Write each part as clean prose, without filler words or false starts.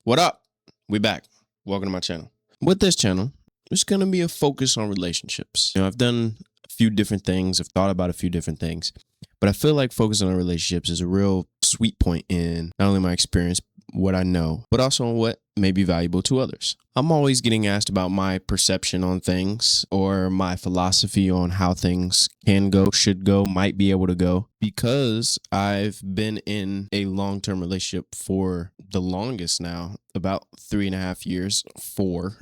What up? We back. Welcome to my channel. With this channel, there's going to be a focus on relationships. I've done a few different things. I've thought about a few different things, but I feel like focusing on relationships is a real sweet point in not only my experience, what I know, but also on what may be valuable to others. I'm always getting asked about my perception on things or my philosophy on how things can go, should go, might be able to go, because I've been in a long-term relationship for the longest now, about 3.5 years, 4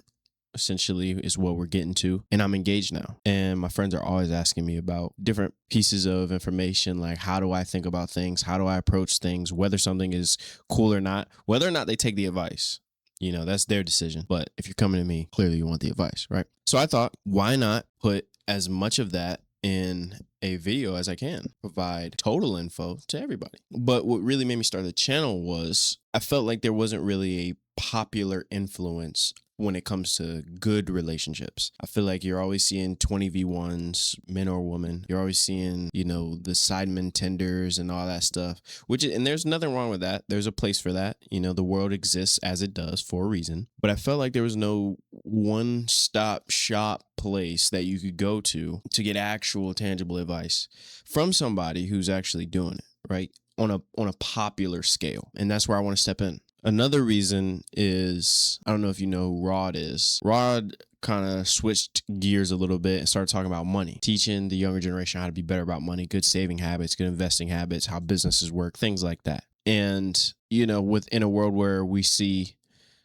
essentially is what we're getting to. And I'm engaged now. And my friends are always asking me about different pieces of information, like how do I think about things? How do I approach things? Whether something is cool or not, whether or not they take the advice. That's their decision. But if you're coming to me, clearly you want the advice, right? So I thought, why not put as much of that in a video as I can, provide total info to everybody. But what really made me start the channel was I felt like there wasn't really a popular influence when it comes to good relationships. I feel like you're always seeing 20v1s, men or women. You're always seeing, the sidemen tenders and all that stuff, and there's nothing wrong with that. There's a place for that. The world exists as it does for a reason. But I felt like there was no one-stop shop place that you could go to get actual tangible advice from somebody who's actually doing it, right? On a popular scale. And that's where I want to step in. Another reason is, I don't know if you know who Rod is. Rod kind of switched gears a little bit and started talking about money, teaching the younger generation how to be better about money, good saving habits, good investing habits, how businesses work, things like that. And, within a world where we see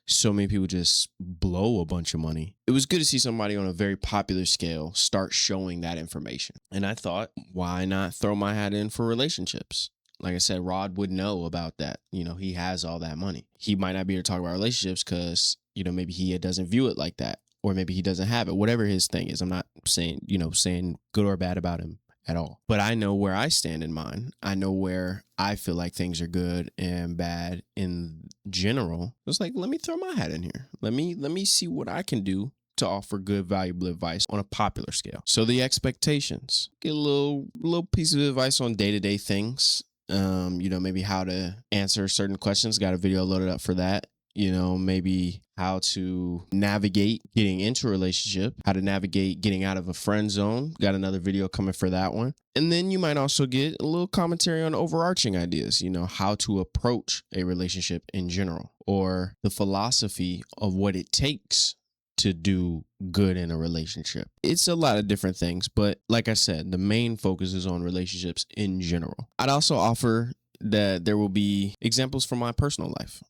so many people just blow a bunch of money, it was good to see somebody on a very popular scale start showing that information. And I thought, why not throw my hat in for relationships? Like I said, Rod would know about that. He has all that money. He might not be able to talk about relationships because, maybe he doesn't view it like that, or maybe he doesn't have it, whatever his thing is. I'm not saying good or bad about him at all. But I know where I stand in mine. I know where I feel like things are good and bad in general. It's like, let me throw my hat in here. Let me see what I can do to offer good, valuable advice on a popular scale. So the expectations, get a little piece of advice on day-to-day things. Maybe how to answer certain questions. Got a video loaded up for that. Maybe how to navigate getting into a relationship, how to navigate getting out of a friend zone. Got another video coming for that one. And then you might also get a little commentary on overarching ideas, how to approach a relationship in general, or the philosophy of what it takes to do good in a relationship. It's a lot of different things, but like I said, the main focus is on relationships in general. I'd also offer that there will be examples from my personal life,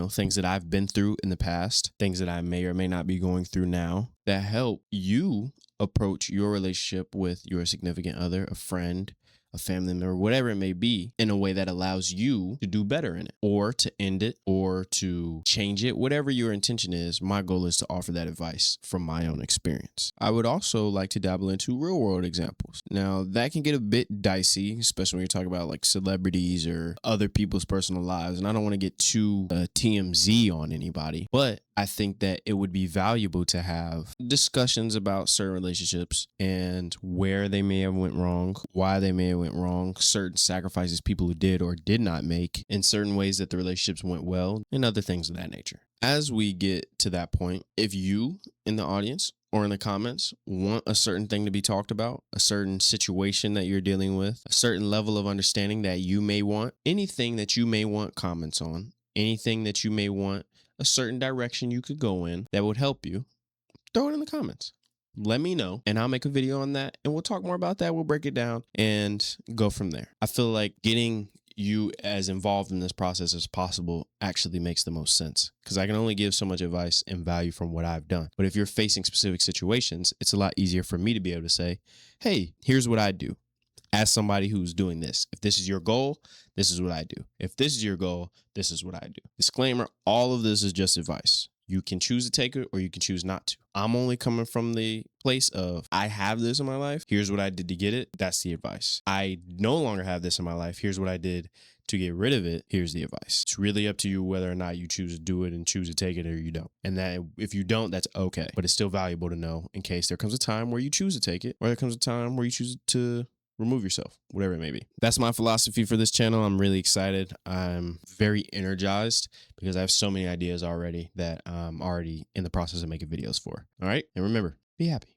things that I've been through in the past, things that I may or may not be going through now that help you approach your relationship with your significant other, a friend, a family member, whatever it may be, in a way that allows you to do better in it, or to end it, or to change it. Whatever your intention is, my goal is to offer that advice from my own experience. I would also like to dabble into real world examples. Now, that can get a bit dicey, especially when you're talking about like celebrities or other people's personal lives. And I don't want to get too TMZ on anybody, but I think that it would be valuable to have discussions about certain relationships and where they may have went wrong, why they may have went wrong, certain sacrifices people who did or did not make, in certain ways that the relationships went well, and other things of that nature. As we get to that point, if you in the audience or in the comments want a certain thing to be talked about, a certain situation that you're dealing with, a certain level of understanding that you may want, anything that you may want comments on, anything that you may want a certain direction you could go in that would help you, throw it in the comments. Let me know, and I'll make a video on that, and we'll talk more about that. We'll break it down and go from there. I feel like getting you as involved in this process as possible actually makes the most sense, because I can only give so much advice and value from what I've done. But if you're facing specific situations, it's a lot easier for me to be able to say, hey, here's what I do. As somebody who's doing this, if this is your goal, this is what I do. If this is your goal, this is what I do. Disclaimer, all of this is just advice. You can choose to take it or you can choose not to. I'm only coming from the place of, I have this in my life. Here's what I did to get it. That's the advice. I no longer have this in my life. Here's what I did to get rid of it. Here's the advice. It's really up to you whether or not you choose to do it and choose to take it, or you don't. And that if you don't, that's okay. But it's still valuable to know in case there comes a time where you choose to take it, or there comes a time where you choose to remove yourself, whatever it may be. That's my philosophy for this channel. I'm really excited. I'm very energized because I have so many ideas already that I'm already in the process of making videos for. All right. And remember, be happy.